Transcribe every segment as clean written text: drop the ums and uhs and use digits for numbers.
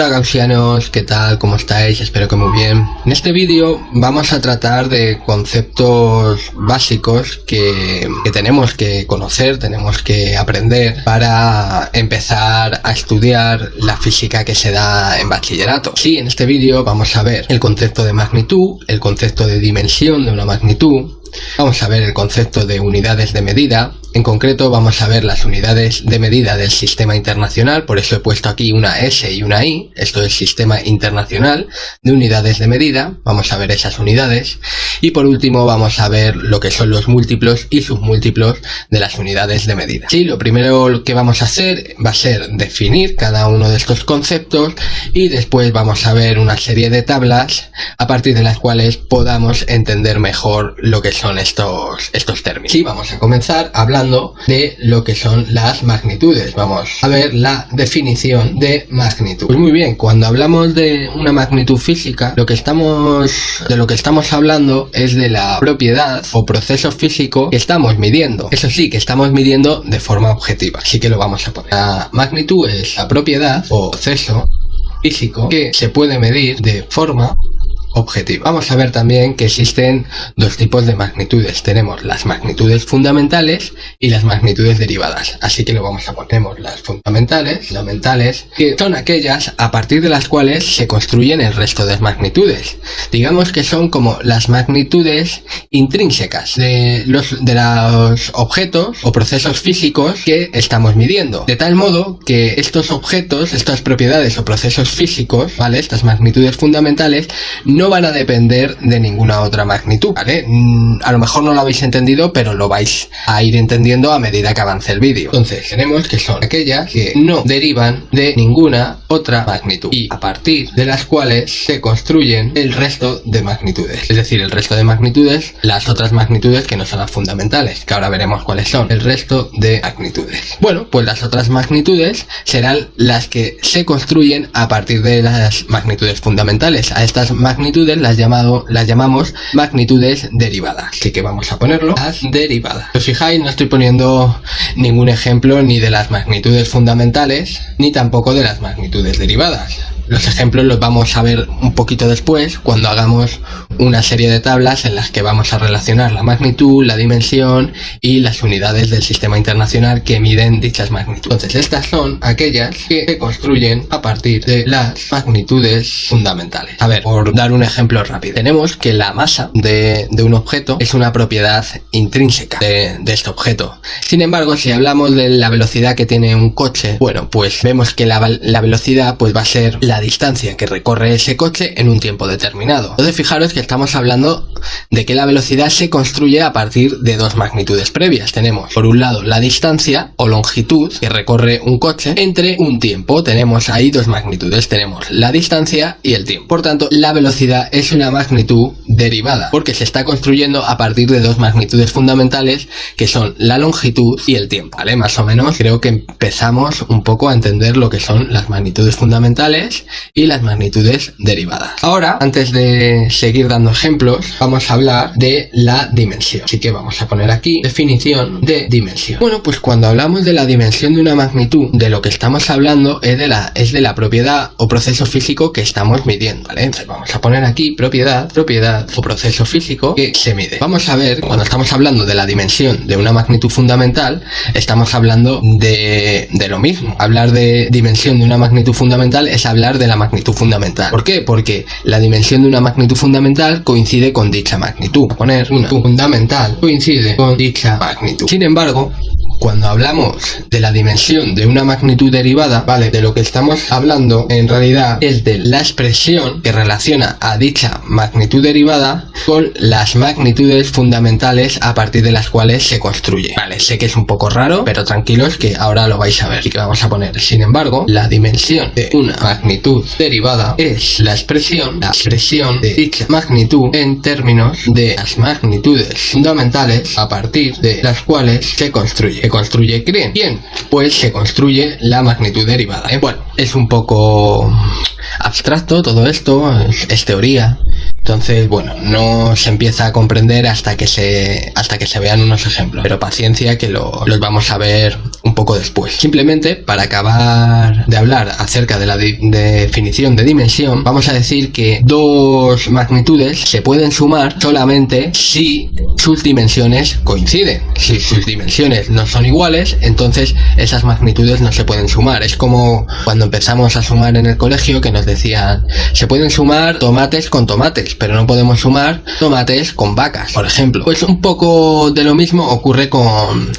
Hola gaussianos, ¿qué tal? ¿Cómo estáis? Espero que muy bien. En este vídeo vamos a tratar de conceptos básicos que tenemos que conocer, tenemos que aprender para empezar a estudiar la física que se da en bachillerato. Sí, en este vídeo vamos a ver el concepto de magnitud, el concepto de dimensión de una magnitud, vamos a ver el concepto de unidades de medida. En concreto vamos a ver las unidades de medida del sistema internacional, por eso he puesto aquí una S y una I, esto es Sistema Internacional de Unidades de Medida, vamos a ver esas unidades, y por último vamos a ver lo que son los múltiplos y submúltiplos de las unidades de medida. Sí, lo primero que vamos a hacer va a ser definir cada uno de estos conceptos y después vamos a ver una serie de tablas a partir de las cuales podamos entender mejor lo que son estos términos. Sí, vamos a comenzar hablando de lo que son las magnitudes. Vamos a ver la definición de magnitud. Pues muy bien, cuando hablamos de una magnitud física, de lo que estamos hablando es de la propiedad o proceso físico que estamos midiendo. Eso sí, que estamos midiendo de forma objetiva, así que lo vamos a poner. La magnitud es la propiedad o proceso físico que se puede medir de forma objetiva. Vamos a ver también que existen dos tipos de magnitudes. Tenemos las magnitudes fundamentales y las magnitudes derivadas. Así que lo vamos a poner. Tenemos las fundamentales, que son aquellas a partir de las cuales se construyen el resto de magnitudes. Digamos que son como las magnitudes intrínsecas de los objetos o procesos físicos que estamos midiendo. De tal modo que estos objetos, estas propiedades o procesos físicos, ¿vale? Estas magnitudes fundamentales no van a depender de ninguna otra magnitud, ¿vale? A lo mejor no lo habéis entendido, pero lo vais a ir entendiendo a medida que avance el vídeo. Entonces, tenemos que son aquellas que no derivan de ninguna otra magnitud y a partir de las cuales se construyen el resto de magnitudes. Es decir, el resto de magnitudes, las otras magnitudes que no son las fundamentales, que ahora veremos cuáles son. El resto de magnitudes. Bueno, pues las otras magnitudes serán las que se construyen a partir de las magnitudes fundamentales. A estas magnitudes las llamamos magnitudes derivadas. Así que vamos a ponerlo, las derivadas. Si os fijáis, no estoy poniendo ningún ejemplo ni de las magnitudes fundamentales, ni tampoco de las magnitudes derivadas. Los ejemplos los vamos a ver un poquito después, cuando hagamos una serie de tablas en las que vamos a relacionar la magnitud, la dimensión y las unidades del sistema internacional que miden dichas magnitudes. Entonces, estas son aquellas que se construyen a partir de las magnitudes fundamentales. A ver, por dar un ejemplo rápido, tenemos que la masa de un objeto es una propiedad intrínseca de este objeto. Sin embargo, si hablamos de la velocidad que tiene un coche, bueno, pues vemos que la velocidad pues va a ser la distancia que recorre ese coche en un tiempo determinado. Entonces, fijaros que estamos hablando de que la velocidad se construye a partir de dos magnitudes previas. Tenemos, por un lado, la distancia o longitud que recorre un coche entre un tiempo. Tenemos ahí dos magnitudes. Tenemos la distancia y el tiempo. Por tanto, la velocidad es una magnitud derivada porque se está construyendo a partir de dos magnitudes fundamentales que son la longitud y el tiempo. ¿Vale? Más o menos creo que empezamos un poco a entender lo que son las magnitudes fundamentales y las magnitudes derivadas. Ahora, antes de seguir dando ejemplos, vamos a hablar de la dimensión. Así que vamos a poner aquí definición de dimensión. Bueno, pues cuando hablamos de la dimensión de una magnitud, de lo que estamos hablando es de la propiedad o proceso físico que estamos midiendo, ¿vale? Entonces vamos a poner aquí propiedad o proceso físico que se mide. Vamos a ver, cuando estamos hablando de la dimensión de una magnitud fundamental, estamos hablando de lo mismo. Hablar de dimensión de una magnitud fundamental es hablar de la magnitud fundamental. ¿Por qué? Porque la dimensión de una magnitud fundamental coincide con dicha magnitud. A poner una fundamental coincide con dicha magnitud. Sin embargo, cuando hablamos de la dimensión de una magnitud derivada, ¿vale? De lo que estamos hablando en realidad es de la expresión que relaciona a dicha magnitud derivada con las magnitudes fundamentales a partir de las cuales se construye. Vale, sé que es un poco raro, pero tranquilos que ahora lo vais a ver. Así que vamos a poner, sin embargo, la dimensión de una magnitud derivada es la expresión de dicha magnitud en términos de las magnitudes fundamentales a partir de las cuales se construye. ¿Construye quién? Pues se construye la magnitud derivada. Bueno, es un poco abstracto todo esto, es teoría. Entonces, bueno, no se empieza a comprender hasta que se vean unos ejemplos. Pero paciencia que los vamos a ver un poco después. Simplemente, para acabar de hablar acerca de la definición de dimensión, vamos a decir que dos magnitudes se pueden sumar solamente si sus dimensiones coinciden. Si sus dimensiones no son iguales, entonces esas magnitudes no se pueden sumar. Es como cuando empezamos a sumar en el colegio, que nos decían, se pueden sumar tomates con tomates, pero no podemos sumar tomates con vacas, por ejemplo. Pues un poco de lo mismo ocurre con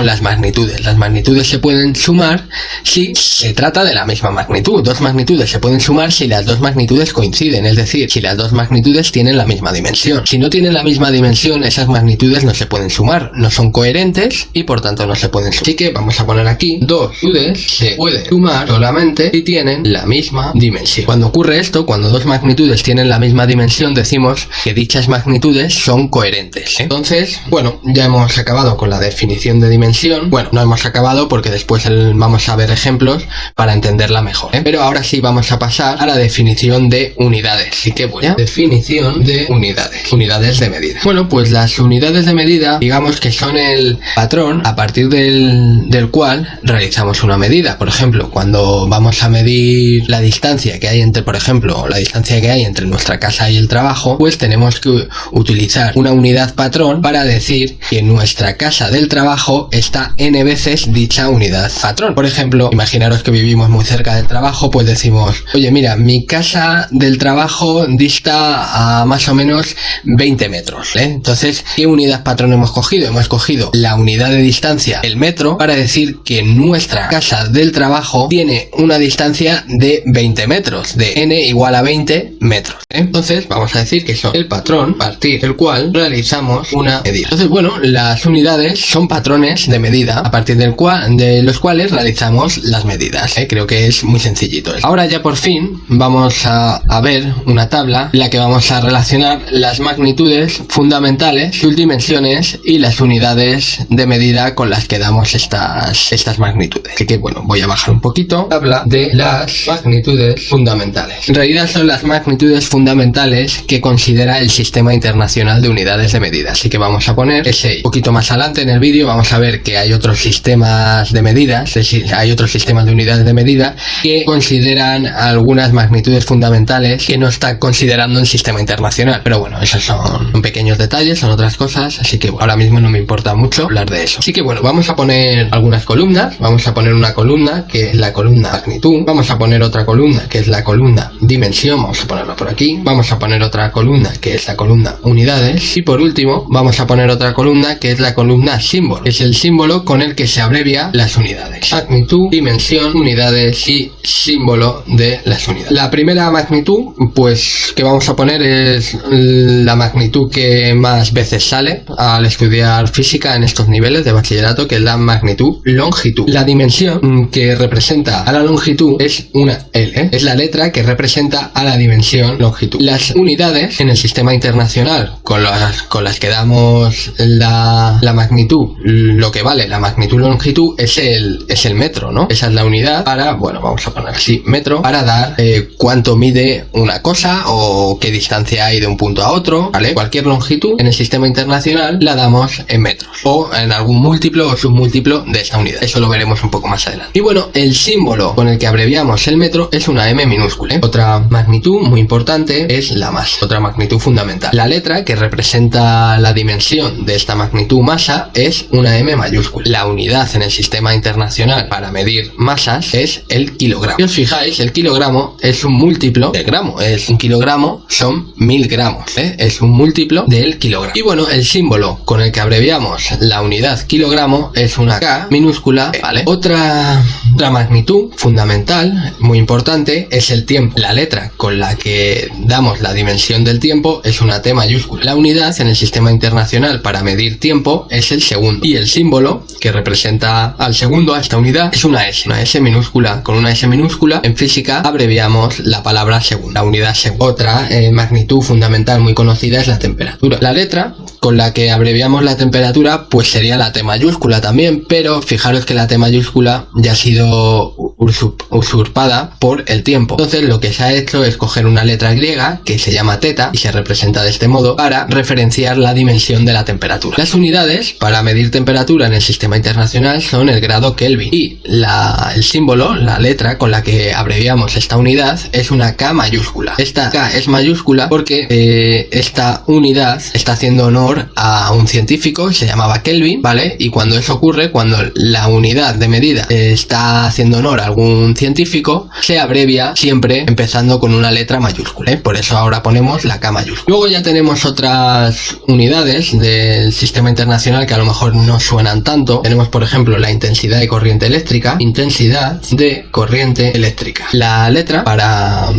las magnitudes. Las magnitudes se pueden sumar si se trata de la misma magnitud. Dos magnitudes se pueden sumar si las dos magnitudes coinciden, es decir, si las dos magnitudes tienen la misma dimensión. Si no tienen la misma dimensión, esas magnitudes no se pueden sumar, no son coherentes y por tanto no se pueden sumar. Así que vamos a poner aquí, dos magnitudes se pueden sumar solamente si tienen la misma dimensión. Cuando ocurre esto, cuando dos magnitudes tienen la misma dimensión, decimos que dichas magnitudes son coherentes. Entonces, bueno, ya hemos acabado con la definición de dimensión. Bueno, no hemos acabado porque después vamos a ver ejemplos para entenderla mejor, pero ahora sí vamos a pasar a la definición de unidades. Así que voy a definición de unidades de medida. Bueno, pues las unidades de medida, digamos que son el patrón a partir del cual realizamos una medida. Por ejemplo, cuando vamos a medir la distancia que hay entre, por ejemplo, la distancia que hay entre nuestra casa y el trabajo, pues tenemos que utilizar una unidad patrón para decir que nuestra casa del trabajo está n veces dicha unidad patrón. Por ejemplo, imaginaros que vivimos muy cerca del trabajo, pues decimos, oye, mira, mi casa del trabajo dista a más o menos 20 metros, Entonces, ¿qué unidad patrón hemos cogido? Hemos cogido la unidad de distancia, el metro, para decir que nuestra casa del trabajo tiene una distancia de 20 metros, de n igual a 20 metros. Entonces, vamos a decir que son el patrón a partir del cual realizamos una medida. Entonces, bueno, las unidades son patrones de medida a partir de los cuales realizamos las medidas. Creo que es muy sencillito. Ahora ya por fin vamos a ver una tabla en la que vamos a relacionar las magnitudes fundamentales, sus dimensiones y las unidades de medida con las que damos estas magnitudes. Así que bueno, voy a bajar un poquito. Tabla de las magnitudes fundamentales. En realidad son las magnitudes fundamentales que considera el Sistema Internacional de Unidades de Medida. Así que vamos a poner ese. Un poquito más adelante en el vídeo vamos a ver que hay otros sistemas de medidas, es decir, hay otros sistemas de unidades de medida que consideran algunas magnitudes fundamentales que no está considerando el sistema internacional. Pero bueno, esos son pequeños detalles, son otras cosas, así que ahora mismo no me importa mucho hablar de eso. Así que bueno, vamos a poner algunas columnas. Vamos a poner una columna que es la columna magnitud. Vamos a poner otra columna que es la columna dimensión. Vamos a ponerla por aquí. Vamos a poner otra columna que es la columna unidades. Y por último, vamos a poner otra columna que es la columna símbolo. Es el símbolo con el que se abrevia las unidades. Magnitud, dimensión, unidades y símbolo de las unidades. La primera magnitud, pues que vamos a poner es la magnitud que más veces sale al estudiar física en estos niveles de bachillerato, que es la magnitud longitud. La dimensión que representa a la longitud es una L, es la letra que representa a la dimensión longitud. Las unidades en el sistema internacional con las que damos la magnitud, lo que vale la magnitud longitud es el metro, ¿no? Esa es la unidad para, bueno, vamos a poner así, metro, para dar cuánto mide una cosa o qué distancia hay de un punto a otro, ¿vale? Cualquier longitud en el sistema internacional la damos en metros o en algún múltiplo o submúltiplo de esta unidad. Eso lo veremos un poco más adelante. Y bueno, el símbolo con el que abreviamos el metro es una M minúscula. Otra magnitud muy importante es la masa, otra magnitud fundamental. La letra que representa la dimensión de esta magnitud masa es una M mayúscula. La unidad en el sistema internacional para medir masas es el kilogramo. Si os fijáis, el kilogramo es un múltiplo del gramo. Un kilogramo son 1000 gramos, es un múltiplo del kilogramo. Y bueno, el símbolo con el que abreviamos la unidad kilogramo es una K minúscula, ¿vale? Otra magnitud fundamental, muy importante, es el tiempo. La letra con la que damos la dimensión del tiempo es una T mayúscula. La unidad en el sistema internacional para medir tiempo es el segundo. Y el símbolo que representa al segundo, a esta unidad, es una S minúscula. Con una S minúscula, en física abreviamos la palabra segundo, la unidad segundo. Otra magnitud fundamental muy conocida es la temperatura. La letra con la que abreviamos la temperatura pues sería la T mayúscula también, pero fijaros que la T mayúscula ya ha sido usurpada por el tiempo. Entonces lo que se ha hecho es coger una letra griega que se llama teta y se representa de este modo para referenciar la dimensión de la temperatura. Las unidades para medir temperatura en el sistema internacional son el grado Kelvin y el símbolo, la letra con la que abreviamos esta unidad es una K mayúscula. Esta K es mayúscula porque esta unidad está haciendo honor a un científico, se llamaba Kelvin, ¿vale? Y cuando eso ocurre, cuando la unidad de medida está haciendo honor a algún científico, se abrevia siempre empezando con una letra mayúscula, ¿eh? Por eso ahora ponemos la K mayúscula. Luego ya tenemos otras unidades del sistema internacional que a lo mejor no suenan tanto. Tenemos por ejemplo la intensidad de corriente eléctrica. Intensidad de corriente eléctrica. La letra para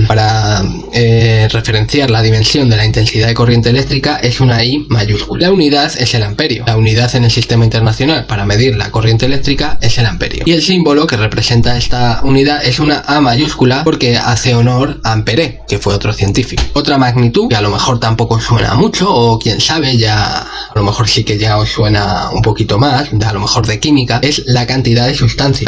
referenciar la dimensión de la intensidad de corriente eléctrica es una I mayúscula. La unidad es el amperio. La unidad en el sistema internacional para medir la corriente eléctrica es el amperio. Y el símbolo que representa esta unidad es una A mayúscula porque hace honor a Ampere, que fue otro científico. Otra magnitud que a lo mejor tampoco suena mucho, o quién sabe, ya a lo mejor sí que ya os suena un poquito más, a lo mejor de química, es la cantidad de sustancia.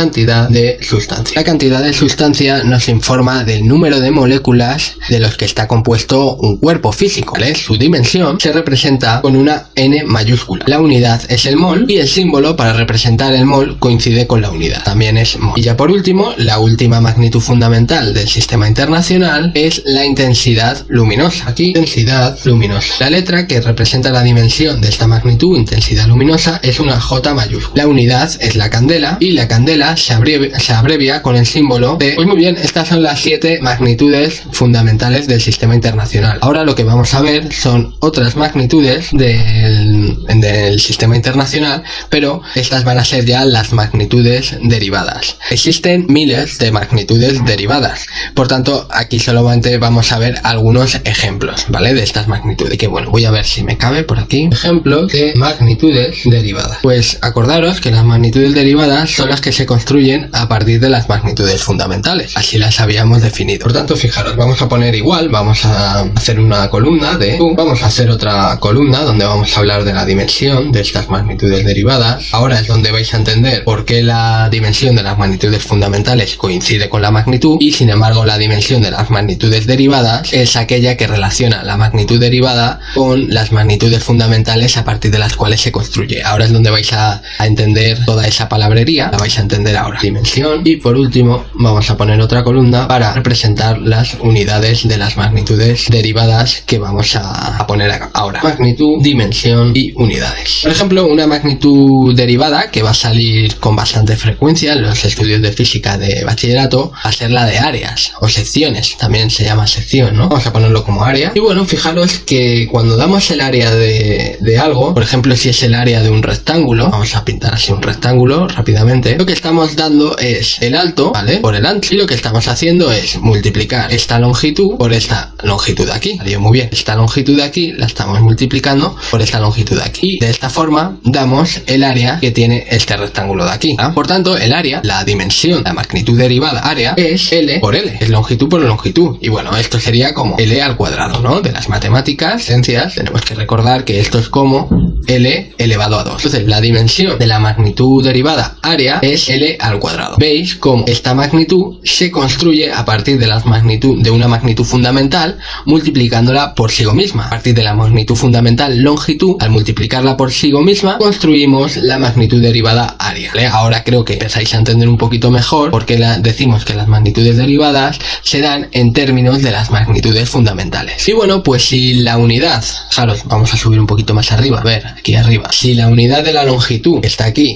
La cantidad de sustancia nos informa del número de moléculas de los que está compuesto un cuerpo físico, ¿vale? Su dimensión se representa con una N mayúscula. La unidad es el mol y el símbolo para representar el mol coincide con la unidad, también es mol. Y ya por último, la última magnitud fundamental del sistema internacional es la intensidad luminosa. Aquí, intensidad luminosa. La letra que representa la dimensión de esta magnitud, intensidad luminosa, es una J mayúscula. La unidad es la candela y la candela se abrevia con el símbolo de... Pues muy bien, estas son las 7 magnitudes fundamentales del sistema internacional. Ahora lo que vamos a ver son otras magnitudes del sistema internacional, pero estas van a ser ya las magnitudes derivadas. Existen miles de magnitudes derivadas, por tanto aquí solamente vamos a ver algunos ejemplos, ¿vale? De estas magnitudes, que bueno, voy a ver si me cabe por aquí. Ejemplos de magnitudes derivadas. Pues acordaros que las magnitudes derivadas son las que se construyen a partir de las magnitudes fundamentales, así las habíamos definido. Por tanto, fijaros, vamos a poner igual, vamos a hacer una columna vamos a hacer otra columna donde vamos a hablar de la dimensión de estas magnitudes derivadas. Ahora es donde vais a entender por qué la dimensión de las magnitudes fundamentales coincide con la magnitud y sin embargo la dimensión de las magnitudes derivadas es aquella que relaciona la magnitud derivada con las magnitudes fundamentales a partir de las cuales se construye. Ahora es donde vais a entender toda esa palabrería, la vais a entender ahora. Dimensión. Y por último vamos a poner otra columna para representar las unidades de las magnitudes derivadas que vamos a poner ahora. Magnitud, dimensión y unidades. Por ejemplo, una magnitud derivada que va a salir con bastante frecuencia en los estudios de física de bachillerato va a ser la de áreas o secciones. También se llama sección, ¿no? Vamos a ponerlo como área. Y bueno, fijaros que cuando damos el área de algo, por ejemplo, si es el área de un rectángulo, vamos a pintar así un rectángulo rápidamente, lo que estamos dando es el alto, ¿vale? Por el ancho. Y lo que estamos haciendo es multiplicar esta longitud por esta longitud de aquí. Salió muy bien. Esta longitud de aquí la estamos multiplicando por esta longitud de aquí. Y de esta forma damos el área que tiene este rectángulo de aquí, ¿ah? Por tanto, el área, la dimensión, la magnitud derivada área es L por L. Es longitud por longitud. Y bueno, esto sería como L al cuadrado, ¿no? De las matemáticas, ciencias, tenemos que recordar que esto es como L elevado a 2. Entonces, la dimensión de la magnitud derivada área es L al cuadrado. ¿Veis cómo esta magnitud se construye a partir de una magnitud fundamental multiplicándola por sí misma? A partir de la magnitud fundamental longitud, al multiplicarla por sí misma, construimos la magnitud derivada área, ¿vale? Ahora creo que empezáis a entender un poquito mejor por qué decimos que las magnitudes derivadas se dan en términos de las magnitudes fundamentales. Y bueno, pues si la unidad, fijaros, vamos a subir un poquito más arriba, a ver, aquí arriba, si la unidad de la longitud está aquí,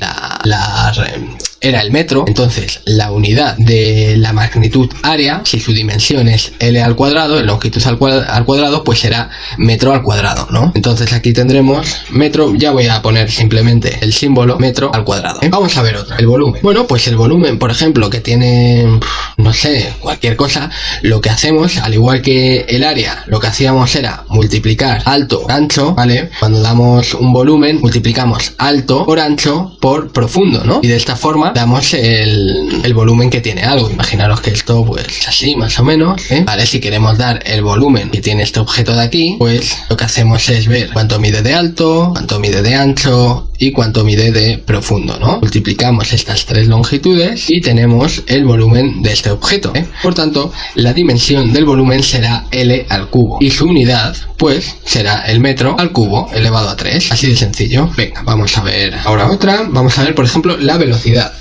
era el metro, entonces la unidad de la magnitud área, si su dimensión es L al cuadrado, longitud al cuadrado, pues será metro al cuadrado, ¿no? Entonces aquí tendremos metro, ya voy a poner simplemente el símbolo metro al cuadrado. Vamos a ver otra, el volumen. Bueno, pues el volumen, por ejemplo, que tiene, no sé, cualquier cosa, lo que hacemos, al igual que el área, lo que hacíamos era multiplicar alto por ancho, ¿vale? Cuando damos un volumen, multiplicamos alto por ancho por profundo, ¿no? Y de esta forma damos el volumen que tiene algo. Imaginaros que esto pues así más o menos, Vale, si queremos dar el volumen que tiene este objeto de aquí, pues lo que hacemos es ver cuánto mide de alto, cuánto mide de ancho y cuánto mide de profundo, ¿no? Multiplicamos estas tres longitudes y tenemos el volumen de este objeto, Por tanto, la dimensión del volumen será L al cubo y su unidad pues será el metro al cubo elevado a 3, así de sencillo. Venga, vamos a ver ahora otra. Vamos a ver, por ejemplo, la velocidad.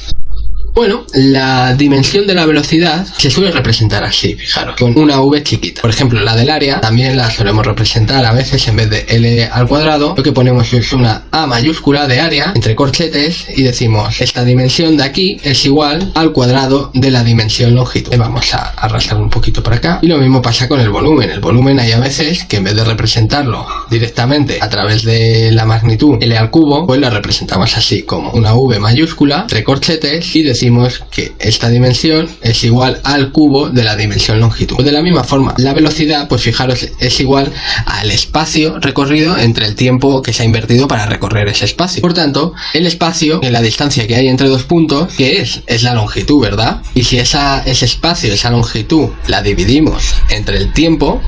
Bueno, la dimensión de la velocidad se suele representar así, fijaros, con una v chiquita. Por ejemplo, la del área también la solemos representar a veces en vez de L al cuadrado. Lo que ponemos es una A mayúscula de área entre corchetes y decimos esta dimensión de aquí es igual al cuadrado de la dimensión longitud. Vamos a arrastrar un poquito para acá. Y lo mismo pasa con el volumen. El volumen hay a veces que en vez de representarlo directamente a través de la magnitud L al cubo, pues la representamos así como una v mayúscula entre corchetes y decimos que esta dimensión es igual al cubo de la dimensión longitud. De la misma forma, la velocidad, pues fijaros, es igual al espacio recorrido entre el tiempo que se ha invertido para recorrer ese espacio. Por tanto, el espacio, en la distancia que hay entre dos puntos, ¿qué es? Es la longitud, ¿verdad? Y si ese espacio, esa longitud, la dividimos entre el tiempo,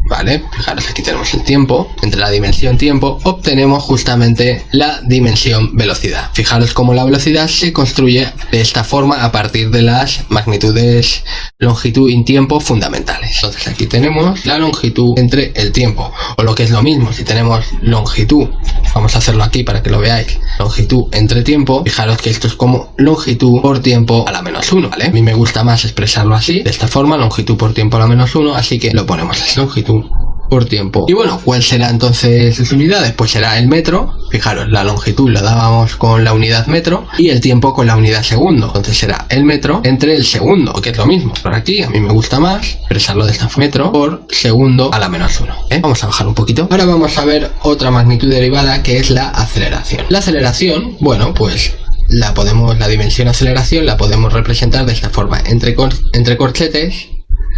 ¿vale? Fijaros, aquí tenemos el tiempo, entre la dimensión tiempo obtenemos justamente la dimensión velocidad. Fijaros cómo la velocidad se construye de esta forma a partir de las magnitudes longitud y tiempo fundamentales. Entonces aquí tenemos la longitud entre el tiempo, o lo que es lo mismo, si tenemos longitud, vamos a hacerlo aquí para que lo veáis, longitud entre tiempo, fijaros que esto es como longitud por tiempo a la menos 1, ¿vale? A mí me gusta más expresarlo así, de esta forma, longitud por tiempo a la menos 1, así que lo ponemos así, longitud por tiempo. Y bueno, ¿cuál será entonces sus unidades? Pues será el metro. Fijaros, la longitud la dábamos con la unidad metro y el tiempo con la unidad segundo. Entonces será el metro entre el segundo, que es lo mismo. Por aquí a mí me gusta más expresarlo de esta forma, metro por segundo a la menos 1. Vamos a bajar un poquito. Ahora vamos a ver otra magnitud derivada que es la aceleración. La aceleración, bueno, pues la dimensión aceleración la podemos representar de esta forma, entre corchetes,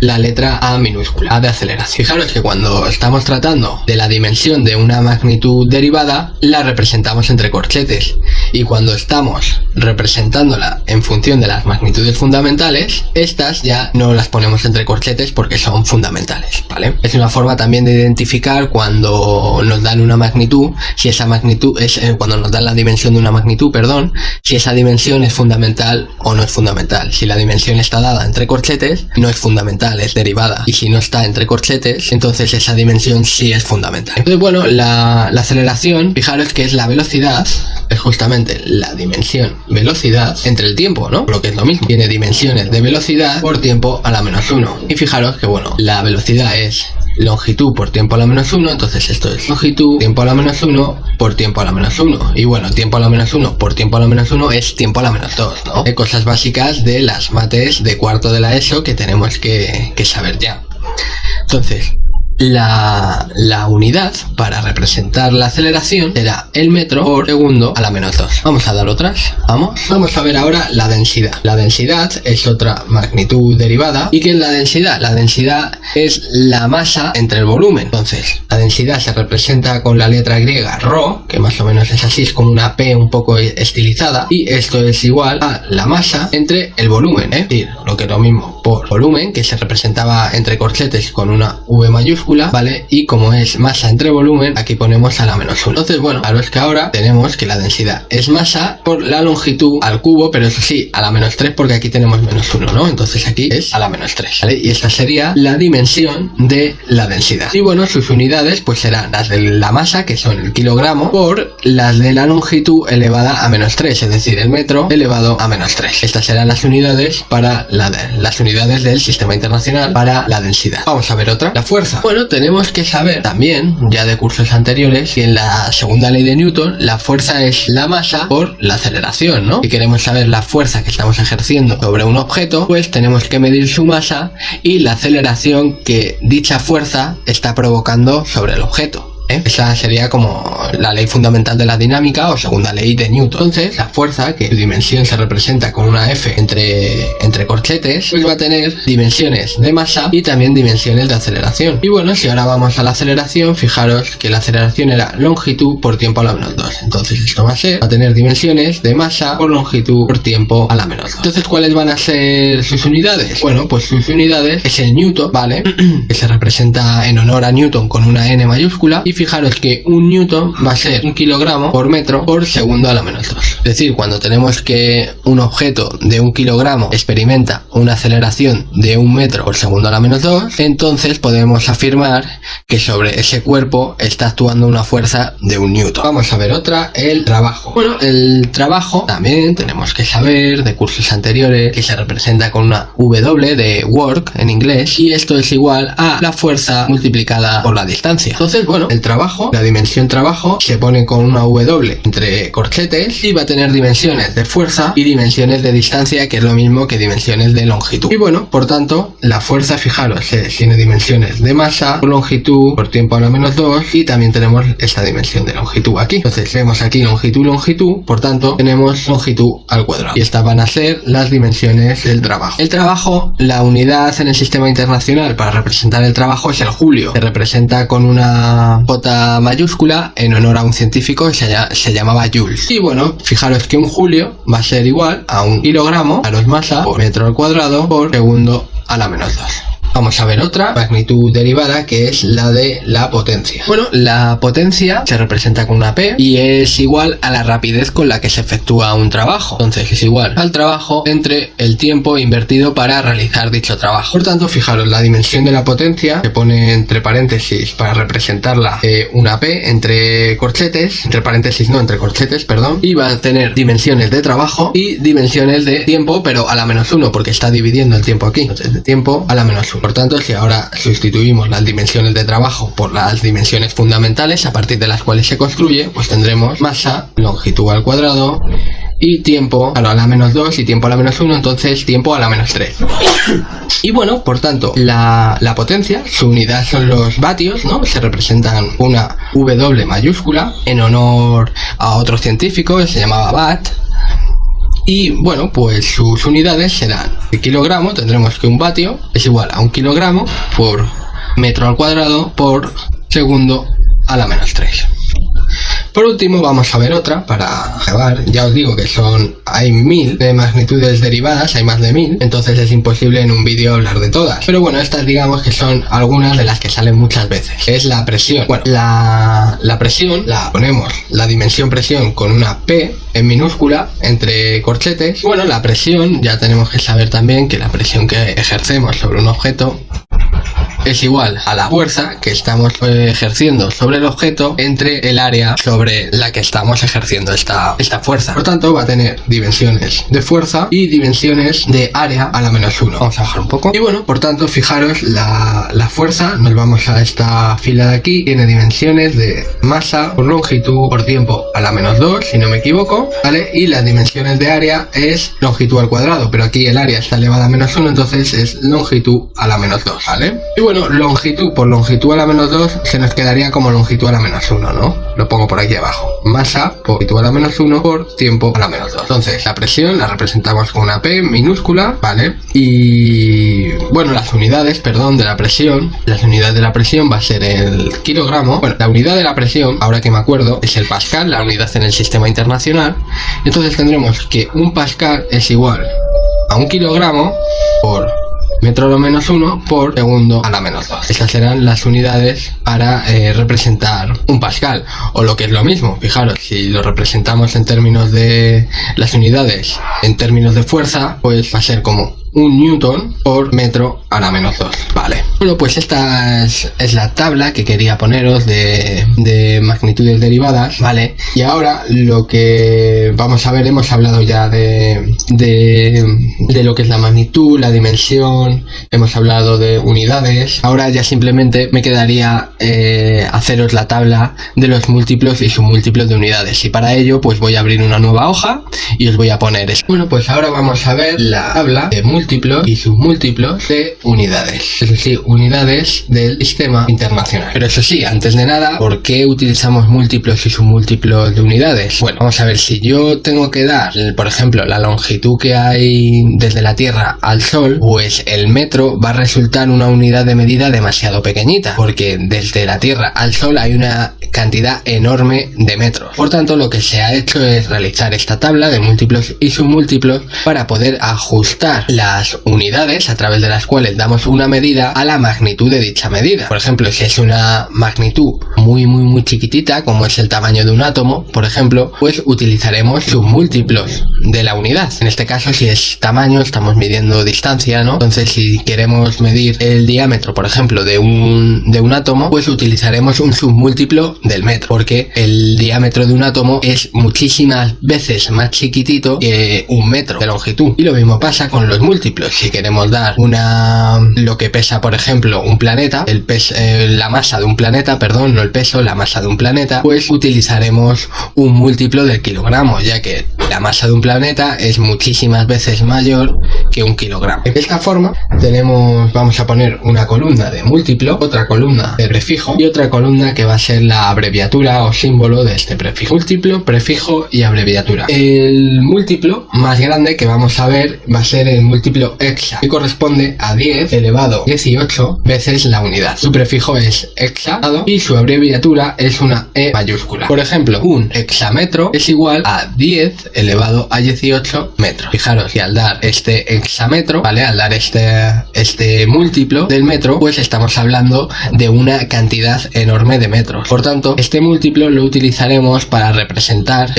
la letra A minúscula, A de aceleración. Fijaros que cuando estamos tratando de la dimensión de una magnitud derivada, la representamos entre corchetes. Y cuando estamos representándola en función de las magnitudes fundamentales, estas ya no las ponemos entre corchetes porque son fundamentales, ¿vale? Es una forma también de identificar cuando nos dan una magnitud, si esa magnitud es, cuando nos dan la dimensión de una magnitud, perdón, si esa dimensión es fundamental o no es fundamental. Si la dimensión está dada entre corchetes, no es fundamental, es derivada, y si no está entre corchetes, entonces esa dimensión sí es fundamental. Entonces, bueno, la aceleración, fijaros que es la velocidad, es justamente la dimensión velocidad entre el tiempo, ¿no? Lo que es lo mismo, tiene dimensiones de velocidad por tiempo a la menos 1. Y fijaros que, bueno, la velocidad es longitud por tiempo a la menos 1, entonces esto es longitud, tiempo a la menos 1 por tiempo a la menos 1. Y bueno, tiempo a la menos 1 por tiempo a la menos 1 es tiempo a la menos 2, ¿no? Cosas básicas de las mates de cuarto de la ESO que tenemos que saber ya. Entonces, la unidad para representar la aceleración será el metro por segundo a la menos 2. Vamos a dar otras. Vamos a ver ahora la densidad. La densidad es otra magnitud derivada. ¿Y qué es la densidad? La densidad es la masa entre el volumen. Entonces, la densidad se representa con la letra griega ρ, que más o menos es así, es como una P un poco estilizada. Y esto es igual a la masa entre el volumen, Es decir, lo que es lo mismo por volumen, que se representaba entre corchetes con una V mayúscula, ¿vale? Y como es masa entre volumen, aquí ponemos a la menos 1. Entonces, bueno, claro, es que ahora tenemos que la densidad es masa por la longitud al cubo, pero eso sí, a la menos 3 porque aquí tenemos menos 1, ¿no? Entonces aquí es a la menos 3, ¿vale? Y esta sería la dimensión de la densidad. Y bueno, sus unidades pues serán las de la masa, que son el kilogramo, por las de la longitud elevada a menos 3, es decir, el metro elevado a menos 3. Estas serán las unidades para las unidades del sistema internacional para la densidad. Vamos a ver otra, la fuerza. Bueno, tenemos que saber también, ya de cursos anteriores, que en la segunda ley de Newton, la fuerza es la masa por la aceleración, ¿no? Si queremos saber la fuerza que estamos ejerciendo sobre un objeto, pues tenemos que medir su masa y la aceleración que dicha fuerza está provocando sobre el objeto. Esa sería como la ley fundamental de la dinámica o segunda ley de Newton. Entonces, la fuerza, que su dimensión se representa con una F entre corchetes, pues va a tener dimensiones de masa y también dimensiones de aceleración. Y bueno, si ahora vamos a la aceleración, fijaros que la aceleración era longitud por tiempo a la menos 2. Entonces esto va a tener dimensiones de masa por longitud por tiempo a la menos 2. Entonces, ¿cuáles van a ser sus unidades? Bueno, pues sus unidades es el Newton, ¿vale? Que se representa en honor a Newton con una N mayúscula. Y fijaros que un Newton va a ser 1 kilogramo por metro por segundo a la menos 2. Es decir, cuando tenemos que un objeto de 1 kilogramo experimenta una aceleración de 1 metro por segundo a la menos 2, entonces podemos afirmar que sobre ese cuerpo está actuando una fuerza de 1 Newton. Vamos a ver otra, el trabajo. Bueno, el trabajo también tenemos que saber de cursos anteriores que se representa con una W de work en inglés, y esto es igual a la fuerza multiplicada por la distancia. Entonces, bueno, el trabajo, la dimensión trabajo, se pone con una W entre corchetes y va a tener dimensiones de fuerza y dimensiones de distancia, que es lo mismo que dimensiones de longitud. Y bueno, por tanto, la fuerza, fijaros, tiene dimensiones de masa por longitud por tiempo a la menos 2, y también tenemos esta dimensión de longitud aquí. Entonces vemos aquí longitud, por tanto tenemos longitud al cuadrado, y estas van a ser las dimensiones del trabajo. El trabajo, la unidad en el sistema internacional para representar el trabajo es el julio. Se representa con una J mayúscula en honor a un científico que se llamaba Jules. Y bueno, fijaros que un julio va a ser igual a 1 kilogramo a los masa por metro al cuadrado por segundo a la menos 2. Vamos a ver otra magnitud derivada, que es la de la potencia. Bueno, la potencia se representa con una P y es igual a la rapidez con la que se efectúa un trabajo. Entonces es igual al trabajo entre el tiempo invertido para realizar dicho trabajo. Por tanto, fijaros, la dimensión de la potencia se pone entre paréntesis para representarla una P entre corchetes, entre corchetes, perdón, y va a tener dimensiones de trabajo y dimensiones de tiempo, pero a la menos 1, porque está dividiendo el tiempo aquí. Entonces, de tiempo a la menos 1. Por tanto, si ahora sustituimos las dimensiones de trabajo por las dimensiones fundamentales a partir de las cuales se construye, pues tendremos masa, longitud al cuadrado y tiempo a la menos 2 y tiempo a la menos 1, entonces tiempo a la menos 3. Y bueno, por tanto, la potencia, su unidad son los vatios, ¿no? Se representan una W mayúscula en honor a otro científico que se llamaba Watt. Y bueno, pues sus unidades serán el kilogramo. Tendremos que un vatio es igual a 1 kilogramo por metro al cuadrado por segundo a la menos 3. Por último, vamos a ver otra para acabar. Ya os digo que hay 1000 de magnitudes derivadas, hay más de 1000, entonces es imposible en un vídeo hablar de todas. Pero bueno, estas digamos que son algunas de las que salen muchas veces. Es la presión. Bueno, la presión la ponemos, la dimensión presión, con una P en minúscula entre corchetes. Bueno, la presión, ya tenemos que saber también que la presión que ejercemos sobre un objeto es igual a la fuerza que estamos ejerciendo sobre el objeto entre el área sobre la que estamos ejerciendo esta fuerza. Por tanto, va a tener dimensiones de fuerza y dimensiones de área a la menos 1. Vamos a bajar un poco. Y bueno, por tanto, fijaros, la fuerza, nos vamos a esta fila de aquí, tiene dimensiones de masa por longitud por tiempo a la menos 2, si no me equivoco, ¿vale? Y las dimensiones de área es longitud al cuadrado, pero aquí el área está elevada a menos 1, entonces es longitud a la menos 2, ¿vale? Y bueno, longitud por longitud a la menos 2 se nos quedaría como longitud a la menos 1, ¿no? Lo pongo por aquí abajo. Masa por longitud a la menos 1 por tiempo a la menos 2. Entonces, la presión la representamos con una P minúscula, ¿vale? Y bueno, las unidades, perdón, de la presión, las unidades de la presión va a ser el kilogramo. Bueno, la unidad de la presión, ahora que me acuerdo, es el pascal, la unidad en el sistema internacional. Entonces tendremos que un pascal es igual a 1 kilogramo por metro a la menos 1 por segundo a la menos 2. Estas serán las unidades para representar un pascal, o lo que es lo mismo, fijaros, si lo representamos en términos de las unidades, en términos de fuerza, pues va a ser como 1 newton por metro a la menos 2, vale. Bueno, pues esta es la tabla que quería poneros de magnitudes derivadas, vale. Y ahora lo que vamos a ver, hemos hablado ya de lo que es la magnitud, la dimensión, hemos hablado de unidades. Ahora ya simplemente me quedaría haceros la tabla de los múltiplos y submúltiplos de unidades, y para ello pues voy a abrir una nueva hoja y os voy a poner eso. Bueno, pues ahora vamos a ver la tabla de múltiplos múltiplos y submúltiplos de unidades, es decir, unidades del sistema internacional. Pero eso sí, antes de nada, ¿por qué utilizamos múltiplos y submúltiplos de unidades? Bueno, vamos a ver, si yo tengo que dar, por ejemplo, la longitud que hay desde la Tierra al Sol, pues el metro va a resultar una unidad de medida demasiado pequeñita, porque desde la Tierra al Sol hay una cantidad enorme de metros. Por tanto, lo que se ha hecho es realizar esta tabla de múltiplos y submúltiplos para poder ajustar las unidades a través de las cuales damos una medida a la magnitud de dicha medida. Por ejemplo, si es una magnitud muy chiquitita, como es el tamaño de un átomo, por ejemplo, pues utilizaremos submúltiplos de la unidad. En este caso, si es tamaño, estamos midiendo distancia, ¿no? Entonces, si queremos medir el diámetro, por ejemplo, de un átomo, pues utilizaremos un submúltiplo del metro, porque el diámetro de un átomo es muchísimas veces más chiquitito que un metro de longitud. Y lo mismo pasa con los múltiplos. Si queremos dar lo que pesa, por ejemplo, un planeta, la masa de un planeta, perdón, no el peso, la masa de un planeta, pues utilizaremos un múltiplo del kilogramo, ya que la masa de un planeta es muchísimas veces mayor que un kilogramo. De esta forma vamos a poner una columna de múltiplo, otra columna de prefijo y otra columna que va a ser la abreviatura o símbolo de este prefijo. Múltiplo, prefijo y abreviatura. El múltiplo más grande que vamos a ver va a ser el múltiplo hexa, que corresponde a 10 elevado a 18 veces la unidad. Su prefijo es hexa y su abreviatura es una E mayúscula. Por ejemplo, un hexametro es igual a 10 elevado a 18 metros. Fijaros que al dar este hexametro, ¿vale? Al dar este múltiplo del metro, pues estamos hablando de una cantidad enorme de metros. Por tanto, este múltiplo lo utilizaremos para representar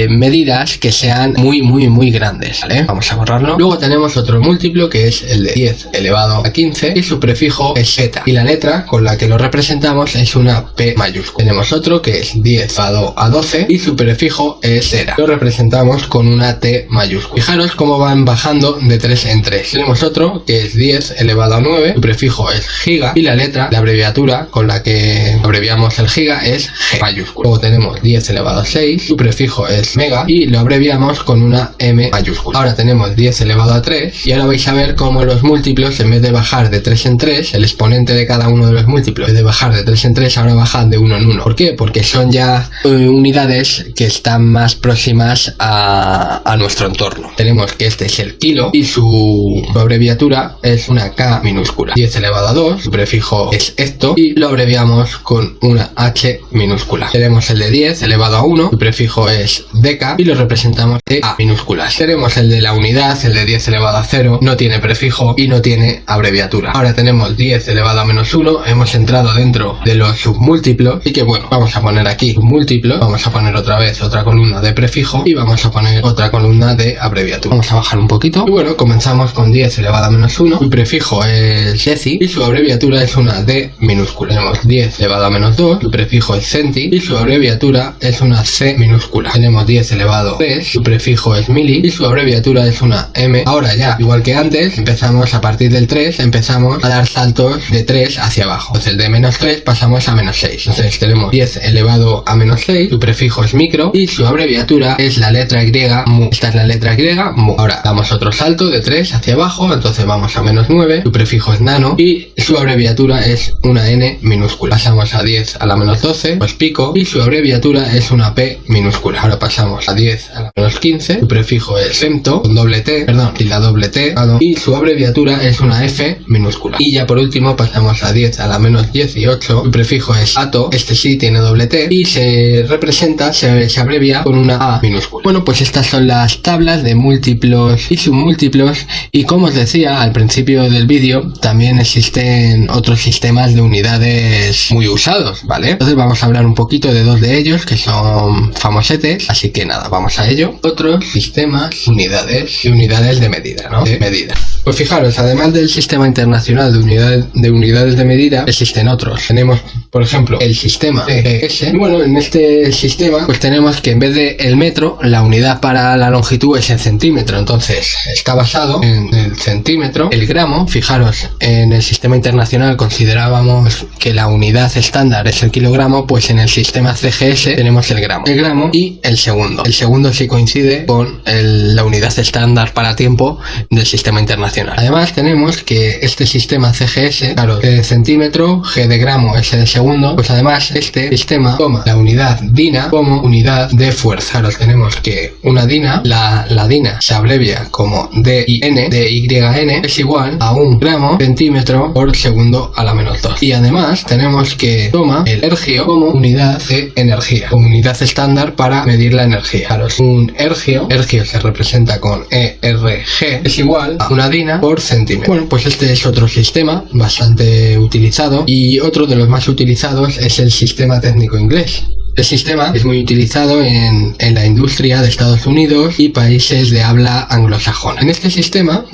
medidas que sean muy grandes, ¿vale? Vamos a borrarlo. Luego tenemos otro múltiplo que es el de 10 elevado a 15 y su prefijo es z, y la letra con la que lo representamos es una P mayúscula. Tenemos otro que es 10 elevado a 12 y su prefijo es 0. Lo representamos con una T mayúscula. Fijaros cómo van bajando de 3 en 3. Tenemos otro que es 10 elevado a 9, su prefijo es giga y la abreviatura con la que abreviamos el giga es G mayúscula. Luego tenemos 10 elevado a 6, su prefijo es mega y lo abreviamos con una M mayúscula. Ahora tenemos 10 elevado a 3 y ahora vais a ver cómo los múltiplos, en vez de bajar de 3 en 3, el exponente de cada uno de los múltiplos, en vez de bajar de 3 en 3, ahora baja de 1 en 1. ¿Por qué? Porque son ya unidades que están más próximas a nuestro entorno. Tenemos que este es el kilo y su abreviatura es una K minúscula. 10 elevado a 2, su prefijo es hecto y lo abreviamos con una H minúscula. Tenemos el de 10 elevado a 1, su prefijo es deca y lo representamos de A minúsculas. Tenemos el de la unidad, el de 10 elevado a 0, no tiene prefijo y no tiene abreviatura. Ahora tenemos 10 elevado a menos 1, hemos entrado dentro de los submúltiplos y que bueno, vamos a poner aquí submúltiplos, vamos a poner otra vez otra columna de prefijo y vamos a poner otra columna de abreviatura. Vamos a bajar un poquito y bueno, comenzamos con 10 elevado a menos 1, su prefijo es deci y su abreviatura es una D minúscula. Tenemos 10 elevado a menos 2, su prefijo es centi y su abreviatura es una C minúscula. Tenemos 10 elevado a 3, su prefijo es mili y su abreviatura es una M. Ahora ya, igual que antes, empezamos a partir del 3, empezamos a dar saltos de 3 hacia abajo. Entonces de menos 3 pasamos a menos 6. Entonces tenemos 10 elevado a menos 6, su prefijo es micro y su abreviatura es la letra Y, mu. Esta es la letra Y, mu. Ahora damos otro salto de 3 hacia abajo, entonces vamos a menos 9, su prefijo es nano y su abreviatura es una N minúscula. Pasamos a 10 a la menos 12, pues pico y su abreviatura es una P minúscula. Ahora pasamos a 10 a la menos 15, su prefijo es femto con doble T, perdón, y la doble T, y su abreviatura es una F minúscula. Y ya por último pasamos a 10 a la menos 18, su prefijo es ato, este sí tiene doble T y se representa, se abrevia con una A minúscula. Bueno, pues estas son las tablas de múltiplos y submúltiplos y como os decía al principio del vídeo, también existen otros sistemas de unidades muy usados, ¿vale? Entonces vamos a hablar un poquito de dos de ellos que son famosetes, así que nada, vamos a ello. Otros sistemas, unidades y unidades de medida, ¿no? De medida. Pues fijaros, además del sistema internacional de unidades de medida, existen otros. Tenemos, por ejemplo, el sistema ES. Bueno, en este sistema, pues tenemos que en vez de el metro, la unidad unidad para la longitud es el centímetro, entonces está basado en el centímetro. El gramo, fijaros, en el sistema internacional considerábamos que la unidad estándar es el kilogramo, pues en el sistema CGS tenemos el gramo y el segundo. El segundo sí coincide con la unidad estándar para tiempo del sistema internacional. Además tenemos que este sistema CGS, claro, G de centímetro, G de gramo es el segundo, pues además este sistema toma la unidad DINA como unidad de fuerza. Claro, tenemos que una DINA, la DINA se abrevia como DIN, DYN, es igual a un gramo centímetro por segundo a la menos 2. Y además tenemos que toma el ergio como unidad de energía, como unidad estándar para medir la energía. Claro, un ergio se representa con ERG, es igual a una DINA por centímetro. Bueno, pues este es otro sistema bastante utilizado, y otro de los más utilizados es el sistema técnico inglés. El sistema es muy utilizado en la industria de Estados Unidos y países de habla anglosajona. En este sistema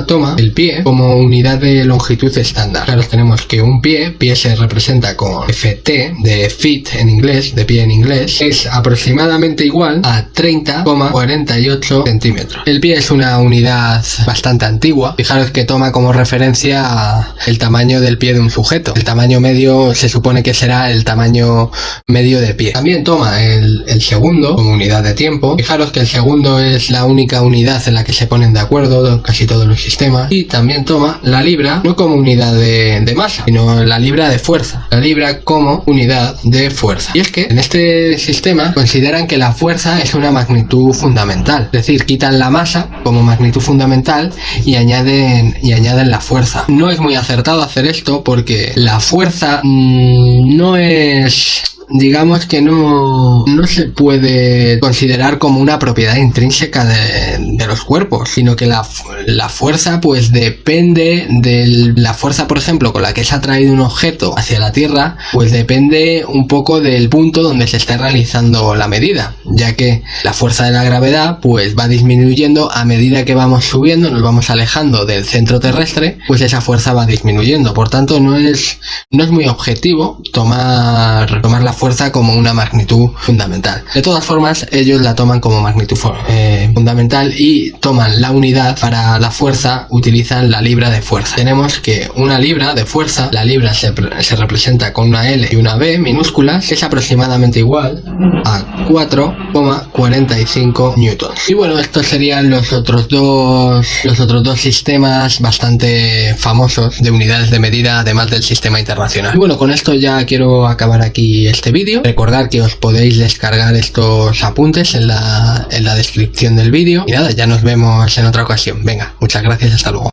toma el pie como unidad de longitud estándar. Claro, tenemos que un pie se representa con FT, de feet en inglés, de pie en inglés, es aproximadamente igual a 30,48 centímetros. El pie es una unidad bastante antigua. Fijaros que toma como referencia el tamaño del pie de un sujeto. El tamaño medio se supone que será el tamaño medio de pie. También toma el segundo como unidad de tiempo. Fijaros que el segundo es la única unidad en la que se ponen de acuerdo casi todos los sistemas. Y también toma la libra, no como unidad de masa, sino la libra de fuerza. La libra como unidad de fuerza. Y es que en este sistema consideran que la fuerza es una magnitud fundamental. Es decir, quitan la masa como magnitud fundamental y añaden la fuerza. No es muy acertado hacer esto porque la fuerza no es... digamos que no se puede considerar como una propiedad intrínseca de los cuerpos, sino que la fuerza pues depende de la fuerza, por ejemplo, con la que se ha traído un objeto hacia la Tierra, pues depende un poco del punto donde se está realizando la medida, ya que la fuerza de la gravedad pues va disminuyendo a medida que vamos subiendo, nos vamos alejando del centro terrestre, pues esa fuerza va disminuyendo. Por tanto, no es muy objetivo tomar la fuerza como una magnitud fundamental. De todas formas, ellos la toman como magnitud fundamental y toman la unidad para la fuerza, utilizan la libra de fuerza. Tenemos que una libra de fuerza, la libra se representa con una L y una B minúsculas, que es aproximadamente igual a 4,45 newtons. Y bueno, estos serían los otros dos sistemas bastante famosos de unidades de medida, además del sistema internacional. Y bueno, con esto ya quiero acabar aquí este vídeo. Recordad que os podéis descargar estos apuntes en la descripción del vídeo. Y nada, ya nos vemos en otra ocasión. Venga, muchas gracias, hasta luego.